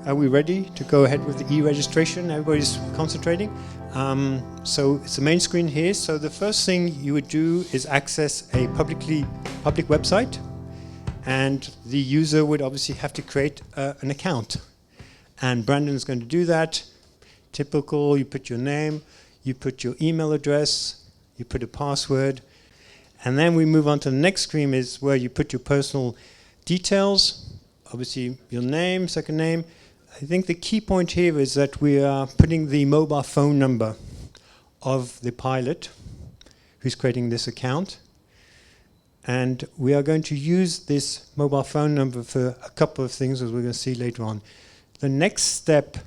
Are we ready to go ahead with the e-registration? Everybody's concentrating. So it's the main screen here. So the first thing you would do is access a public website, and the user would obviously have to create an account. And Brandon's going to do that. Typical, you put your name, you put your email address, you put a password, and then we move on to the next screen is where you put your personal details, obviously your name, second name. I think the key point here is that we are putting the mobile phone number of the pilot who's creating this account. And we are going to use this mobile phone number for a couple of things, as we're going to see later on. The next step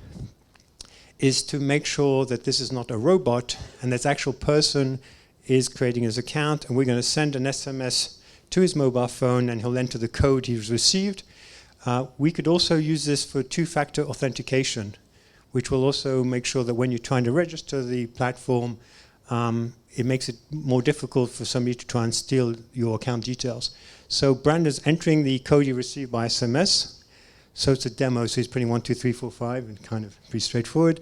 is to make sure that this is not a robot and this actual person is creating his account, and we're going to send an SMS to his mobile phone and he'll enter the code he's received. We could also use this for two-factor authentication, which will also make sure that when you're trying to register the platform, it makes it more difficult for somebody to try and steal your account details. So Brandon's entering the code he received by SMS. So it's a demo, so he's putting 1, 2, 3, 4, 5, and kind of pretty straightforward.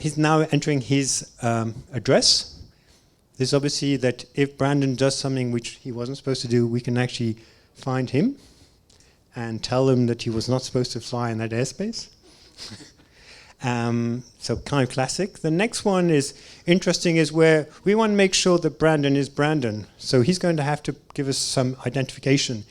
He's now entering his address. There's obviously that if Brandon does something which he wasn't supposed to do, we can actually find him and tell him that he was not supposed to fly in that airspace. So kind of classic. The next one is interesting, is where we want to make sure that Brandon is Brandon. So he's going to have to give us some identification.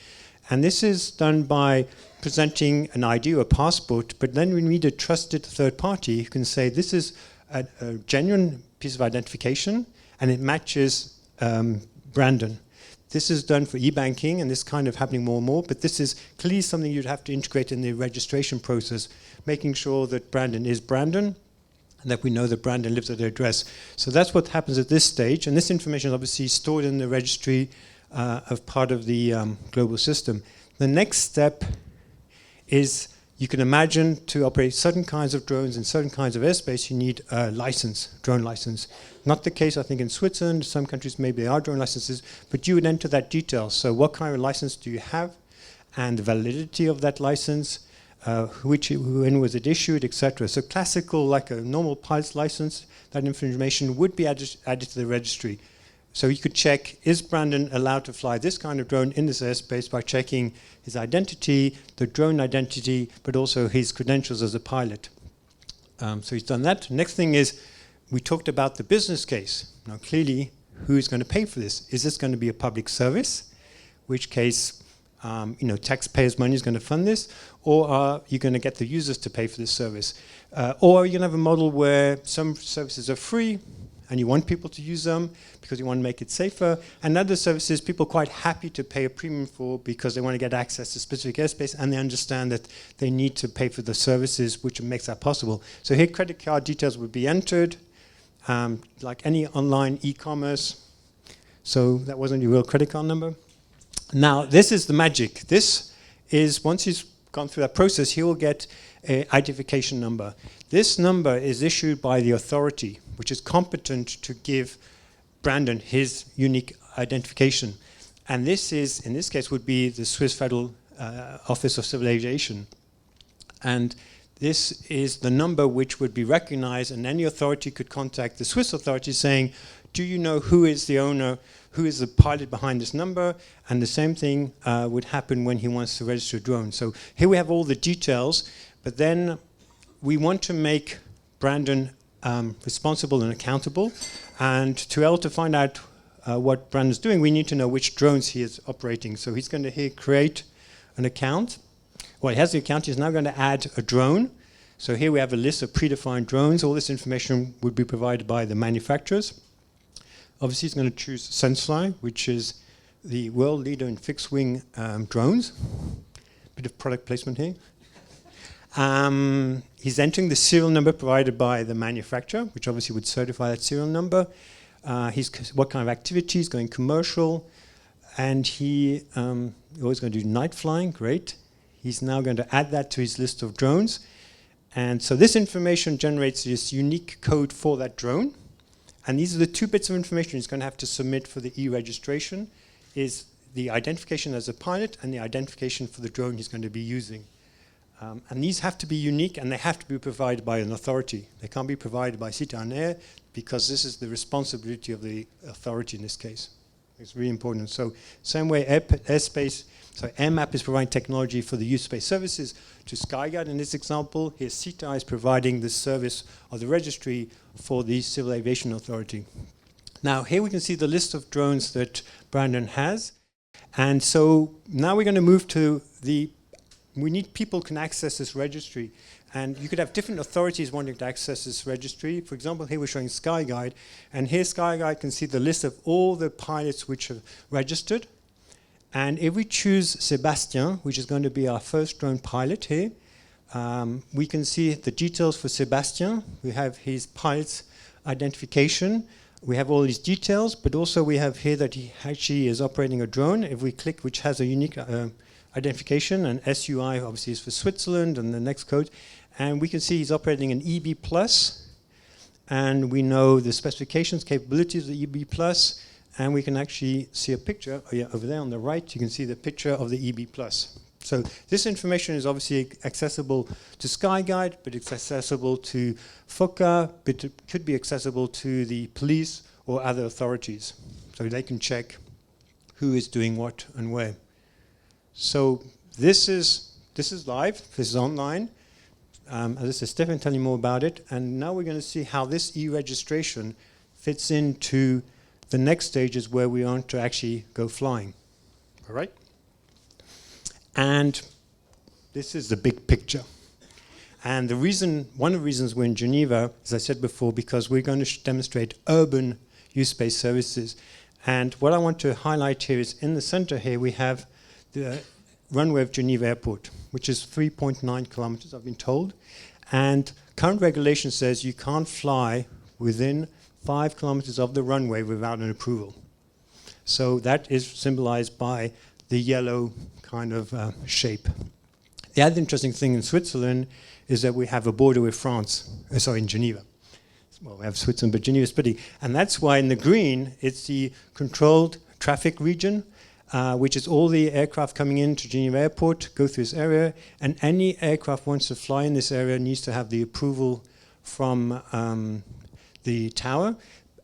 And this is done by presenting an ID or a passport, but then we need a trusted third party who can say this is a genuine piece of identification and it matches Brandon. This is done for e-banking, and this is kind of happening more and more, but this is clearly something you'd have to integrate in the registration process, making sure that Brandon is Brandon, and that we know that Brandon lives at the address. So that's what happens at this stage, and this information is obviously stored in the registry of part of the global system. The next step is, you can imagine, to operate certain kinds of drones in certain kinds of airspace, you need a license, drone license. Not the case, I think, in Switzerland. Some countries maybe there are drone licenses, but you would enter that detail. So what kind of license do you have, and the validity of that license, when was it issued, etc. So classical, like a normal pilot's license, that information would be added to the registry. So you could check, is Brandon allowed to fly this kind of drone in this airspace by checking his identity, the drone identity, but also his credentials as a pilot. So he's done that. Next thing is, we talked about the business case. Now clearly, who's going to pay for this? Is this going to be a public service? Which case, taxpayers' money is going to fund this, or are you going to get the users to pay for this service? Or are you going to have a model where some services are free, and you want people to use them because you want to make it safer, and other services people are quite happy to pay a premium for because they want to get access to specific airspace, and they understand that they need to pay for the services which makes that possible. So here credit card details would be entered, like any online e-commerce. So that wasn't your real credit card number. Now this is the magic. This is, once he's gone through that process, he will get an identification number. This number is issued by the authority, which is competent to give Brandon his unique identification. And this is, in this case, would be the Swiss Federal Office of Civil Aviation. And this is the number which would be recognized, and any authority could contact the Swiss authority saying, do you know who is the owner, who is the pilot behind this number? And the same thing would happen when he wants to register a drone. So here we have all the details, but then we want to make Brandon responsible and accountable. And to be able to find out what Brandon's doing, we need to know which drones he is operating. So he's going to here create an account. Well, he has the account. He's now going to add a drone. So here we have a list of predefined drones. All this information would be provided by the manufacturers. Obviously, he's going to choose Sensefly, which is the world leader in fixed-wing drones. Bit of product placement here. He's entering the serial number provided by the manufacturer, which obviously would certify that serial number. What kind of activities, going commercial, and he always going to do night flying, great. He's now going to add that to his list of drones. And so this information generates this unique code for that drone. And these are the 2 bits of information he's going to have to submit for the e-registration, is the identification as a pilot and the identification for the drone he's going to be using. And these have to be unique, and they have to be provided by an authority. They can't be provided by Cité en Air, because this is the responsibility of the authority in this case. It's really important. So same way AirMap is providing technology for the use space services to Skyguide in this example. Here CETA is providing the service of the registry for the Civil Aviation Authority. Now here we can see the list of drones that Brandon has. And so now we're going to move to we need people who can access this registry. And you could have different authorities wanting to access this registry. For example, here we're showing Skyguide. And here Skyguide can see the list of all the pilots which are registered. And if we choose Sébastien, which is going to be our first drone pilot here, we can see the details for Sébastien. We have his pilot's identification. We have all these details, but also we have here that he actually is operating a drone. If we click, which has a unique identification, and SUI obviously is for Switzerland, and the next code. And we can see he's operating an EB+, and we know the specifications, capabilities of the EB+, and we can actually see a picture. Oh yeah, over there on the right, you can see the picture of the EB+. So this information is obviously accessible to Skyguide, but it's accessible to FOCA, but it could be accessible to the police or other authorities. So they can check who is doing what and where. So this is live, this is online. As I said, Stefan tell you more about it. And now we're going to see how this e-registration fits into the next stages where we want to actually go flying. All right? And this is the big picture. And one of the reasons we're in Geneva, as I said before, because we're going to demonstrate urban use space services. And what I want to highlight here is in the center here we have the runway of Geneva Airport, which is 3.9 kilometers, I've been told. And current regulation says you can't fly within 5 kilometers of the runway without an approval. So that is symbolized by the yellow kind of shape. The other interesting thing in Switzerland is that we have a border with France, in Geneva. Well, we have Switzerland, but Geneva is pretty. And that's why in the green, it's the controlled traffic region, which is all the aircraft coming into Geneva Airport, go through this area, and any aircraft wants to fly in this area needs to have the approval from the tower.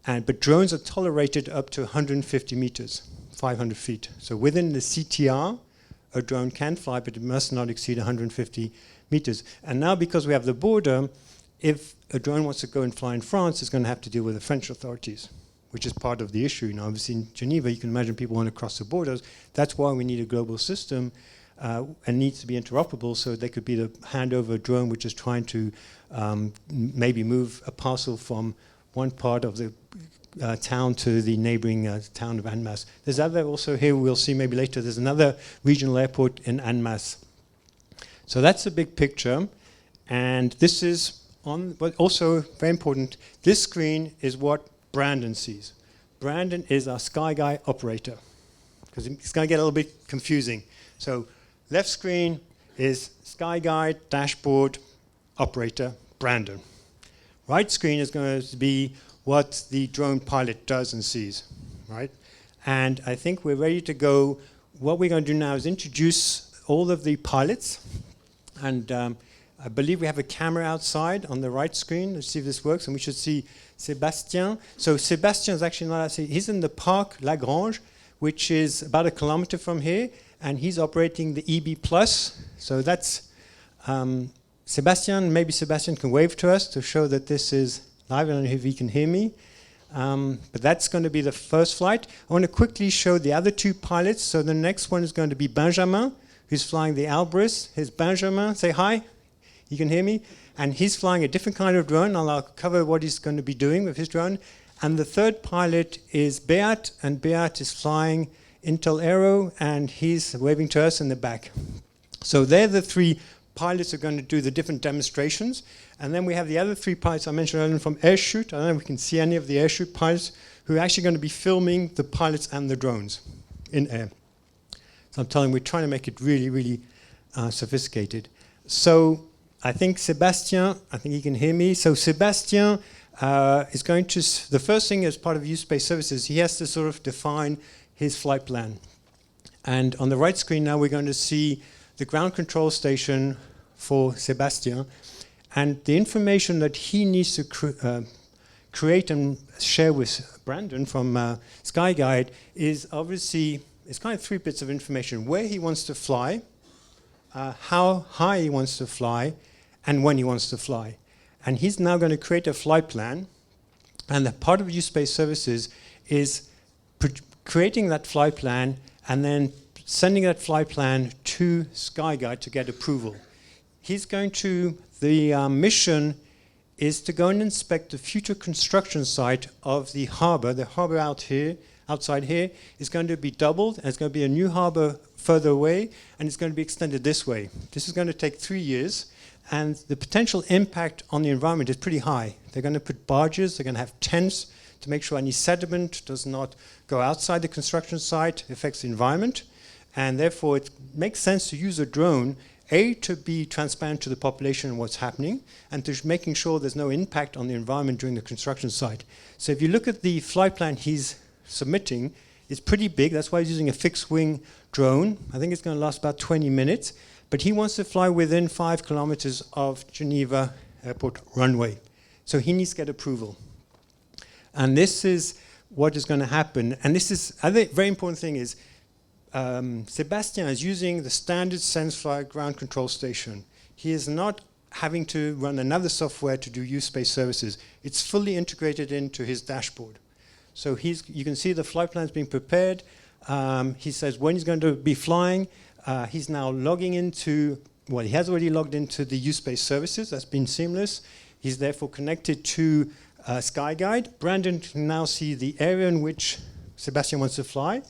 But drones are tolerated up to 150 meters, 500 feet. So within the CTR, a drone can fly, but it must not exceed 150 meters. And now because we have the border, if a drone wants to go and fly in France, it's going to have to deal with the French authorities, which is part of the issue. You know, obviously in Geneva, you can imagine people want to cross the borders. That's why we need a global system and needs to be interoperable, so they could be to hand over a drone which is trying to maybe move a parcel from one part of the town to the neighboring town of Annemasse. There's other also here, we'll see maybe later, there's another regional airport in Annemasse. So that's the big picture. And this is but also very important, this screen is what Brandon sees. Brandon is our Skyguide operator, because it's going to get a little bit confusing. So left screen is Skyguide, dashboard, operator, Brandon. Right screen is going to be what the drone pilot does and sees, right? And I think we're ready to go. What we're going to do now is introduce all of the pilots. And I believe we have a camera outside on the right screen. Let's see if this works. And we should see Sébastien. So Sébastien is actually not outside. He's in the Parc Lagrange, which is about 1 kilometer from here. And he's operating the EB+. So that's Sébastien. Maybe Sébastien can wave to us to show that this is live. I don't know if he can hear me. But that's going to be the first flight. I want to quickly show the other two pilots. So the next one is going to be Benjamin, who's flying the Albris. Here's Benjamin. Say hi. You can hear me. And he's flying a different kind of drone. I'll cover what he's going to be doing with his drone. And the third pilot is Beat. And Beat is flying Intel Aero. And he's waving to us in the back. So they're the three pilots who are going to do the different demonstrations. And then we have the other three pilots I mentioned earlier from Airshoot. I don't know if we can see any of the Airshoot pilots who are actually going to be filming the pilots and the drones in air. So I'm telling you, we're trying to make it really, really sophisticated. So I think Sébastien, I think he can hear me. So Sébastien is going to, the first thing as part of use space services, he has to sort of define his flight plan. And on the right screen now, we're going to see the ground control station for Sébastien. And the information that he needs to create and share with Brandon from SkyGuide is obviously, it's kind of 3 bits of information: where he wants to fly, how high he wants to fly, and when he wants to fly. And he's now going to create a flight plan, and the part of U-Space Services is creating that flight plan and then sending that flight plan to SkyGuide to get approval. He's going to, the mission is to go and inspect the future construction site of the harbor. The harbor out here, outside here, is going to be doubled, and it's going to be a new harbor further away, and it's going to be extended this way. This is going to take 3 years, and the potential impact on the environment is pretty high. They're going to put barges, they're going to have tents to make sure any sediment does not go outside the construction site, affects the environment, and therefore it makes sense to use a drone, A, to be transparent to the population and what's happening, and to making sure there's no impact on the environment during the construction site. So if you look at the flight plan he's submitting, it's pretty big. That's why he's using a fixed-wing drone. I think it's going to last about 20 minutes. But he wants to fly within 5 kilometers of Geneva Airport runway. So he needs to get approval. And this is what is going to happen. And this is, I think, a very important thing is, Sébastien is using the standard SenseFly ground control station. He is not having to run another software to do U-Space Services. It's fully integrated into his dashboard. So you can see the flight plans being prepared. He says when he's going to be flying. He's now logging into, well, he has already logged into the U-Space Services. That's been seamless. He's therefore connected to SkyGuide. Brandon can now see the area in which Sébastien wants to fly.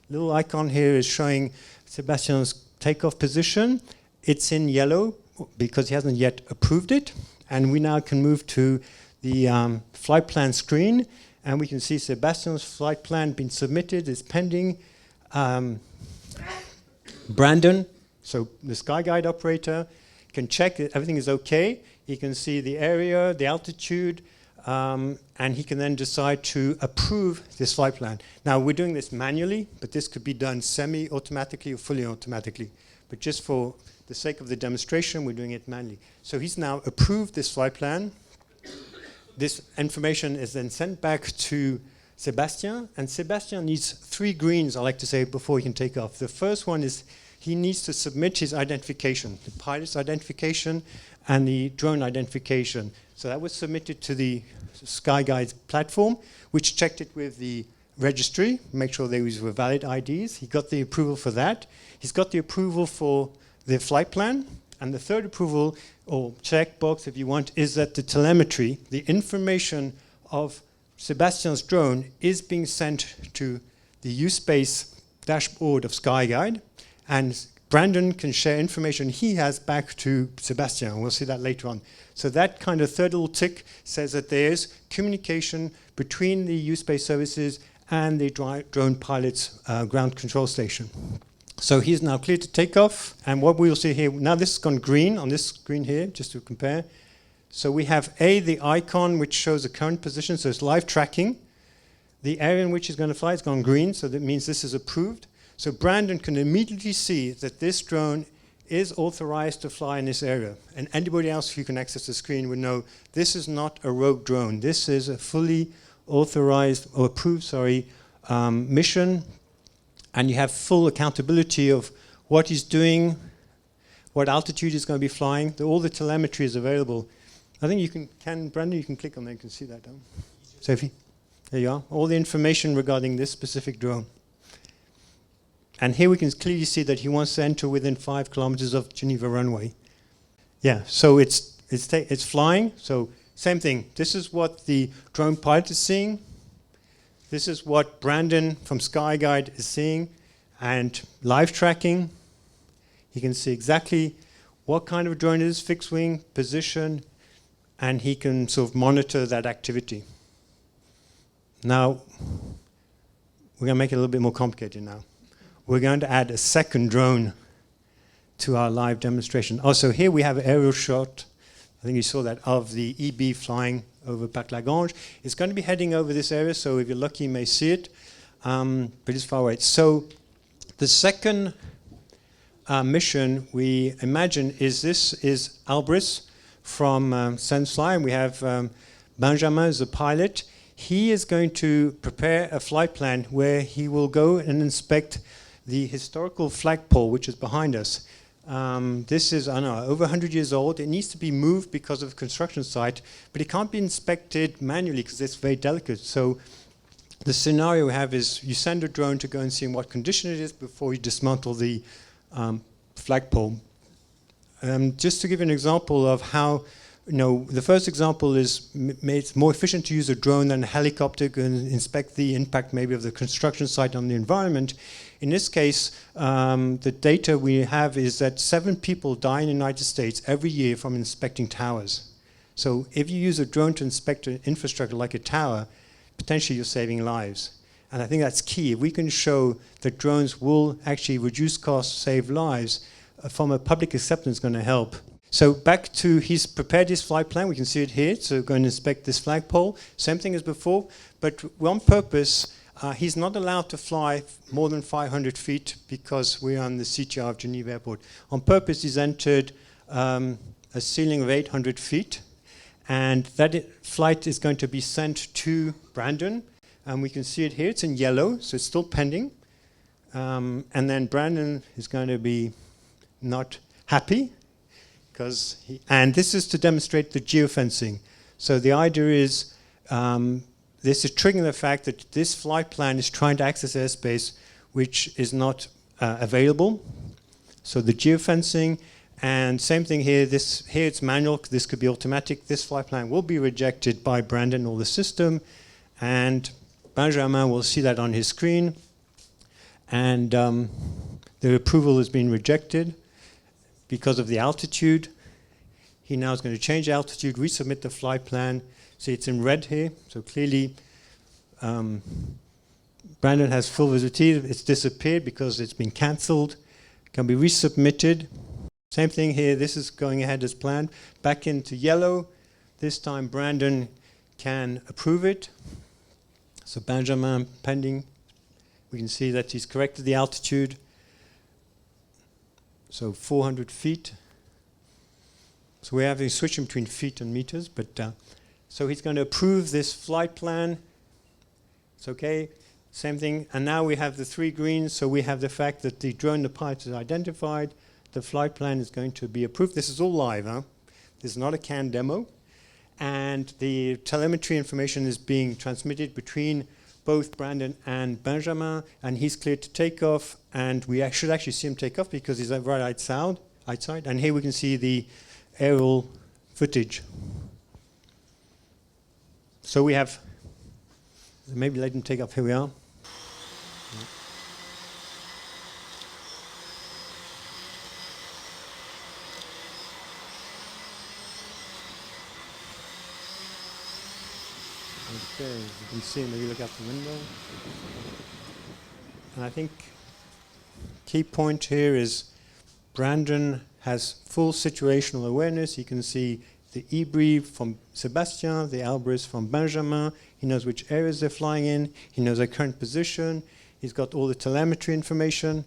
Little icon here is showing Sébastien's takeoff position. It's in yellow because he hasn't yet approved it. And we now can move to the flight plan screen. And we can see Sébastien's flight plan being submitted, is pending. Brandon, so the SkyGuide operator, can check that everything is okay. He can see the area, the altitude, and he can then decide to approve this flight plan. Now, we're doing this manually, but this could be done semi-automatically or fully automatically. But just for the sake of the demonstration, we're doing it manually. So he's now approved this flight plan. This information is then sent back to Sébastien, and Sébastien needs 3 greens, I like to say, before he can take off. The first one is he needs to submit his identification, the pilot's identification and the drone identification. So that was submitted to the SkyGuide platform, which checked it with the registry, make sure they were valid IDs. He got the approval for that. He's got the approval for the flight plan. And the third approval, or checkbox if you want, is that the telemetry, the information of Sébastien's drone, is being sent to the U-Space dashboard of SkyGuide, and Brandon can share information he has back to Sébastien. We'll see that later on. So that kind of third little tick says that there's communication between the U-Space Services and the drone pilot's ground control station. So he's now clear to take off, and what we'll see here, now this has gone green on this screen here, just to compare. So we have the icon which shows the current position, so it's live tracking. The area in which he's going to fly has gone green, so that means this is approved. So Brandon can immediately see that this drone is authorized to fly in this area. And anybody else who can access the screen would know this is not a rogue drone. This is a fully authorized, or approved, mission. And you have full accountability of what he's doing, what altitude he's going to be flying. All the telemetry is available. I think you can Brandon, you can click on there, you can see that. Sophie, there you are. All the information regarding this specific drone. And here we can clearly see that he wants to enter within 5 kilometers of Geneva runway. Yeah, so it's flying. So same thing. This is what the drone pilot is seeing. This is what Brandon from SkyGuide is seeing, and live tracking. He can see exactly what kind of drone it is, fixed wing, position, and he can sort of monitor that activity. Now, we're going to make it a little bit more complicated now. We're going to add a second drone to our live demonstration. Also, here we have an aerial shot, I think you saw that, of the EB flying over Parc Lagrange. It's going to be heading over this area, so if you're lucky, you may see it, but it's far away. So the second mission, we imagine, this is Albris from Sensefly, and we have Benjamin as a pilot. He is going to prepare a flight plan where he will go and inspect the historical flagpole, which is behind us. This is, I don't know, over 100 years old. It needs to be moved because of the construction site, but it can't be inspected manually because it's very delicate. So the scenario we have is you send a drone to go and see in what condition it is before you dismantle the flagpole. Just to give you an example of how, the first example is it's more efficient to use a drone than a helicopter and inspect the impact maybe of the construction site on the environment. In this case, the data we have is that 7 people die in the United States every year from inspecting towers. So if you use a drone to inspect an infrastructure like a tower, potentially you're saving lives. And I think that's key. If we can show that drones will actually reduce costs, save lives, from a public acceptance going to help. So back to, he's prepared his flight plan. We can see it here. So going to inspect this flagpole. Same thing as before, but on purpose, he's not allowed to fly more than 500 feet because we're on the CTR of Geneva Airport. On purpose, he's entered a ceiling of 800 feet. And that flight is going to be sent to Brandon. And we can see it here. It's in yellow, so it's still pending. And then Brandon is going to be not happy. And this is to demonstrate the geofencing. So the idea is, this is triggering the fact that this flight plan is trying to access airspace which is not available. So the geofencing, and same thing here. Here it's manual. This could be automatic. This flight plan will be rejected by Brandon or the system, and Benjamin will see that on his screen. And the approval has been rejected because of the altitude. He now is going to change altitude, resubmit the flight plan. See, it's in red here. So clearly, Brandon has full visibility. It's disappeared because it's been cancelled. Can be resubmitted. Same thing here. This is going ahead as planned. Back into yellow. This time, Brandon can approve it. So Benjamin pending. We can see that he's corrected the altitude. So 400 feet. So we're having switching between feet and meters, but so he's going to approve this flight plan. It's okay. Same thing. And now we have the 3 greens. So we have the fact that the drone, the pilot is identified. The flight plan is going to be approved. This is all live, huh? This is not a canned demo. And the telemetry information is being transmitted between both Brandon and Benjamin, and he's cleared to take off, and we should actually see him take off because he's right outside. And here we can see the aerial footage. So we have, maybe let him take off. Here we are. Okay, you can see, maybe look out the window. And I think key point here is Brandon has full situational awareness. You can see the eBrief from Sébastien, the Albris from Benjamin. He knows which areas they're flying in. He knows their current position. He's got all the telemetry information.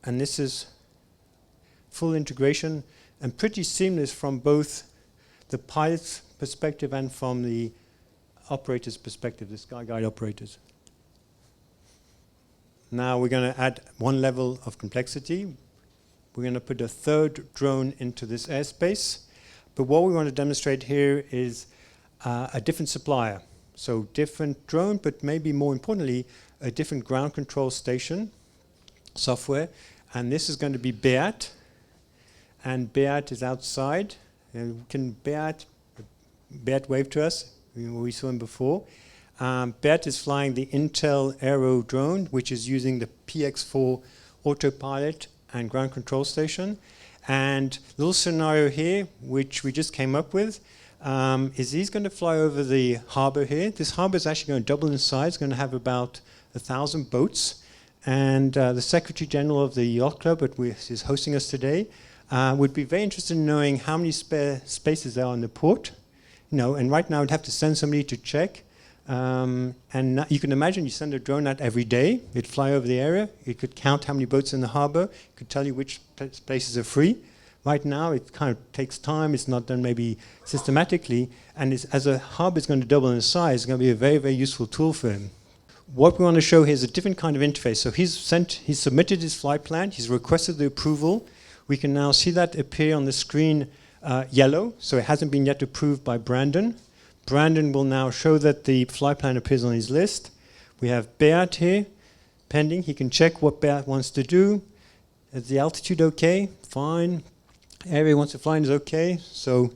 And this is full integration and pretty seamless from both the pilot's perspective and from the operator's perspective, the SkyGuide operators. Now we're going to add one level of complexity. We're going to put a 3rd drone into this airspace. But what we want to demonstrate here is a different supplier. So different drone, but maybe more importantly, a different ground control station software. And this is going to be Beat. And Beat is outside. And can Beat wave to us? We saw him before. Beat is flying the Intel Aero drone, which is using the PX4 autopilot and ground control station. And little scenario here, which we just came up with, is he's going to fly over the harbor here. This harbor is actually going to double in size. It's going to have about 1,000 boats. And the Secretary General of the Yacht Club, which is hosting us today, would be very interested in knowing how many spare spaces there are in the port. And right now I'd have to send somebody to check. And you can imagine you send a drone out every day. It'd fly over the area. It could count how many boats in the harbor. It could tell you which places are free. Right now, it kind of takes time. It's not done maybe systematically. And as a harbor is going to double in size, it's going to be a very, very useful tool for him. What we want to show here is a different kind of interface. So he's submitted his flight plan. He's requested the approval. We can now see that appear on the screen yellow. So it hasn't been yet approved by Brandon. Brandon will now show that the flight plan appears on his list. We have Beat here, pending. He can check what Beat wants to do. Is the altitude okay? Fine. Area he wants to fly in is okay. So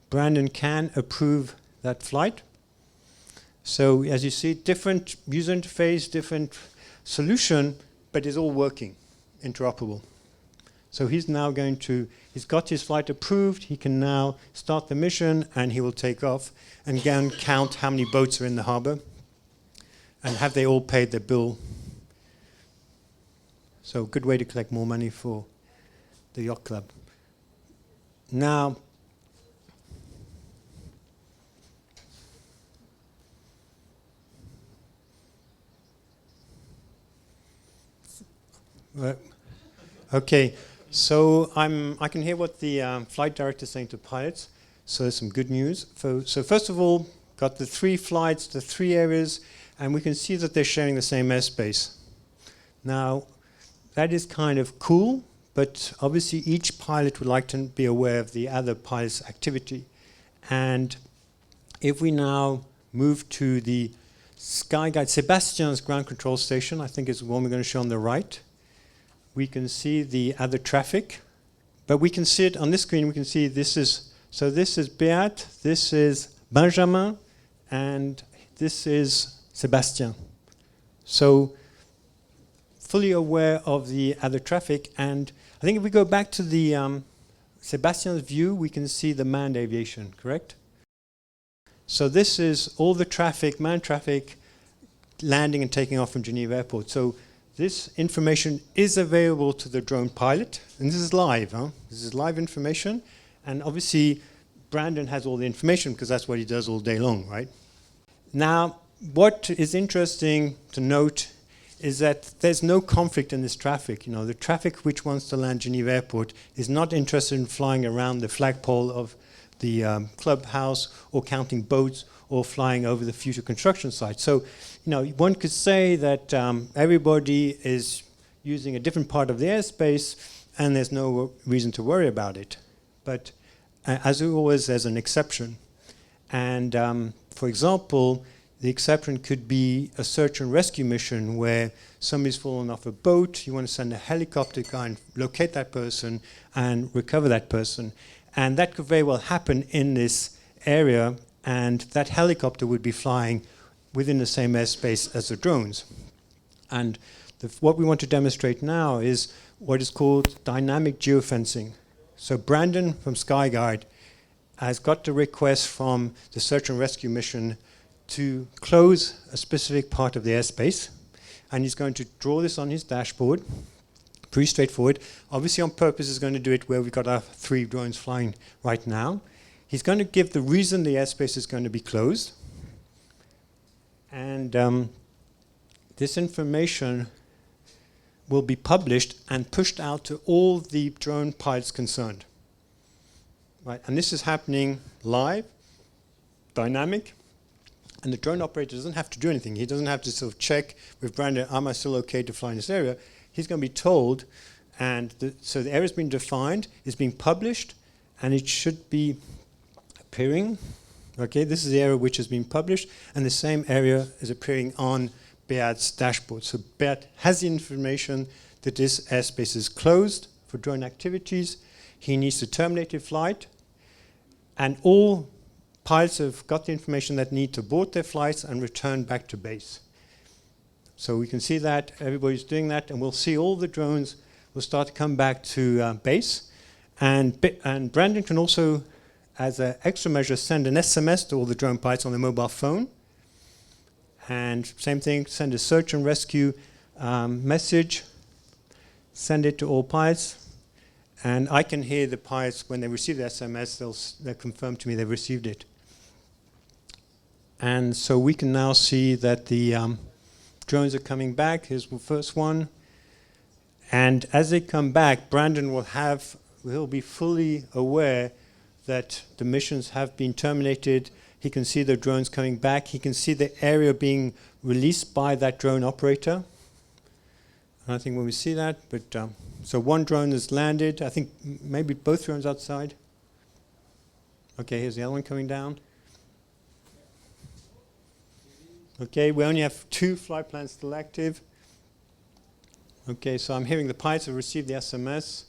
Brandon can approve that flight. So as you see, different user interface, different solution, but it's all working, interoperable. So he's now going to, he's got his flight approved, he can now start the mission and he will take off and go and count how many boats are in the harbor and have they all paid their bill. So a good way to collect more money for the yacht club. Now, okay. So I can hear what the flight director is saying to pilots. So there's some good news. So first of all, got the 3 flights, the 3 areas, and we can see that they're sharing the same airspace. Now, that is kind of cool, but obviously each pilot would like to be aware of the other pilot's activity. And if we now move to the SkyGuide Sebastian's ground control station, I think is the one we're going to show on the right, we can see the other traffic, but we can see it on this screen. We can see this is Beat, this is Benjamin, and this is Sebastian. So fully aware of the other traffic. And I think if we go back to the Sebastian's view, we can see the manned aviation, correct? So this is all the traffic, manned traffic, landing and taking off from Geneva Airport. So this information is available to the drone pilot, and this is live. This is live information, and obviously Brandon has all the information because that's what he does all day long, right? Now, what is interesting to note is that there's no conflict in this traffic. You know, the traffic which wants to land Geneva Airport is not interested in flying around the flagpole of the clubhouse or counting boats or flying over the future construction site. So, you know, one could say that everybody is using a different part of the airspace and there's no reason to worry about it. But as always, there's an exception. And for example, the exception could be a search and rescue mission where somebody's fallen off a boat, you want to send a helicopter to go and locate that person and recover that person. And that could very well happen in this area, and that helicopter would be flying within the same airspace as the drones. And what we want to demonstrate now is what is called dynamic geofencing. So Brandon from SkyGuide has got the request from the search and rescue mission to close a specific part of the airspace, and he's going to draw this on his dashboard. Pretty straightforward. Obviously on purpose he's going to do it where we've got our 3 drones flying right now. He's going to give the reason the airspace is going to be closed. And this information will be published and pushed out to all the drone pilots concerned. Right, and this is happening live, dynamic, and the drone operator doesn't have to do anything. He doesn't have to sort of check with Brandon, am I still okay to fly in this area? He's going to be told, and so the area's been defined, it's being published, and it should be appearing. Okay, this is the area which has been published, and the same area is appearing on Beat's dashboard. So Beat has the information that this airspace is closed for drone activities. He needs to terminate his flight, and all pilots have got the information that need to board their flights and return back to base. So we can see that everybody's doing that, and we'll see all the drones will start to come back to base. And Brandon can also, as an extra measure, send an SMS to all the drone pilots on their mobile phone. And same thing, send a search and rescue message, send it to all pilots. And I can hear the pilots, when they receive the SMS, they'll confirm to me they've received it. And so we can now see that the drones are coming back. Here's the first one. And as they come back, Brandon will be fully aware that the missions have been terminated. He can see the drones coming back. He can see the area being released by that drone operator. I think when we see that, but so one drone has landed. I think maybe both drones outside. Okay, here's the other one coming down. Okay, we only have 2 flight plans still active. Okay, so I'm hearing the pilots have received the SMS.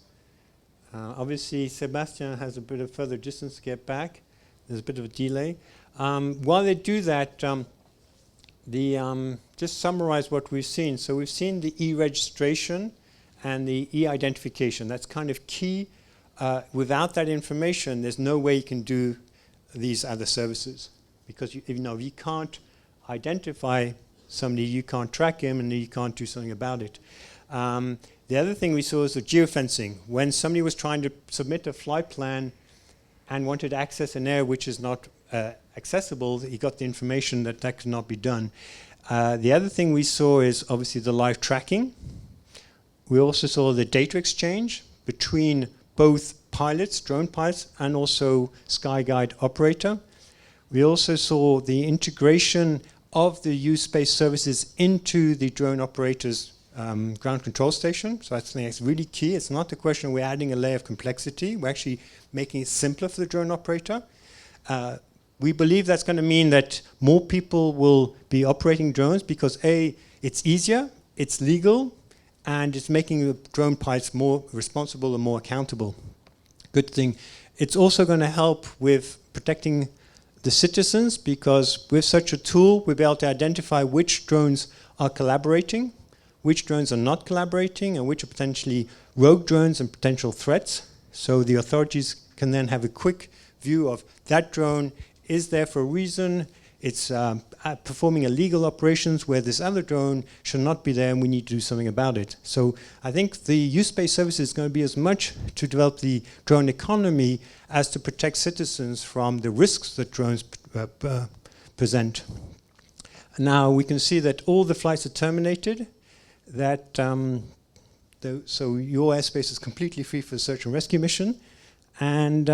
Obviously, Sebastian has a bit of further distance to get back. There's a bit of a delay. While they do that, just summarize what we've seen. So we've seen the e-registration and the e-identification. That's kind of key. Without that information, there's no way you can do these other services. Because if you can't identify somebody, you can't track him, and you can't do something about it. The other thing we saw is the geofencing. When somebody was trying to submit a flight plan and wanted to access an area which is not accessible, he got the information that that could not be done. The other thing we saw is obviously the live tracking. We also saw the data exchange between both pilots, drone pilots, and also SkyGuide operator. We also saw the integration of the U-Space services into the drone operator's ground control station. So I think that's really key. It's not a question we're adding a layer of complexity. We're actually making it simpler for the drone operator. We believe that's going to mean that more people will be operating drones because A, it's easier, it's legal, and it's making the drone pilots more responsible and more accountable. Good thing. It's also going to help with protecting the citizens, because with such a tool, we'll be able to identify which drones are collaborating, which drones are not collaborating, and which are potentially rogue drones and potential threats. So the authorities can then have a quick view of that drone is there for a reason, it's performing illegal operations where this other drone should not be there, and we need to do something about it. So I think the U-Space service is going to be as much to develop the drone economy as to protect citizens from the risks that drones present. Now we can see that all the flights are terminated, that so your airspace is completely free for search and rescue mission. And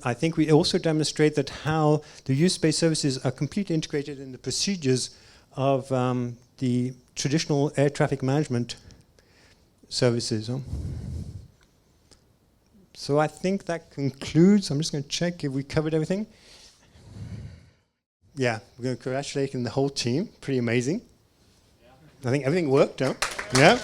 I think we also demonstrate that how the U-Space services are completely integrated in the procedures of the traditional air traffic management services. So I think that concludes. I'm just going to check if we covered everything. Yeah, we're going to congratulate the whole team. Pretty amazing. Yeah. I think everything worked, huh? Yeah.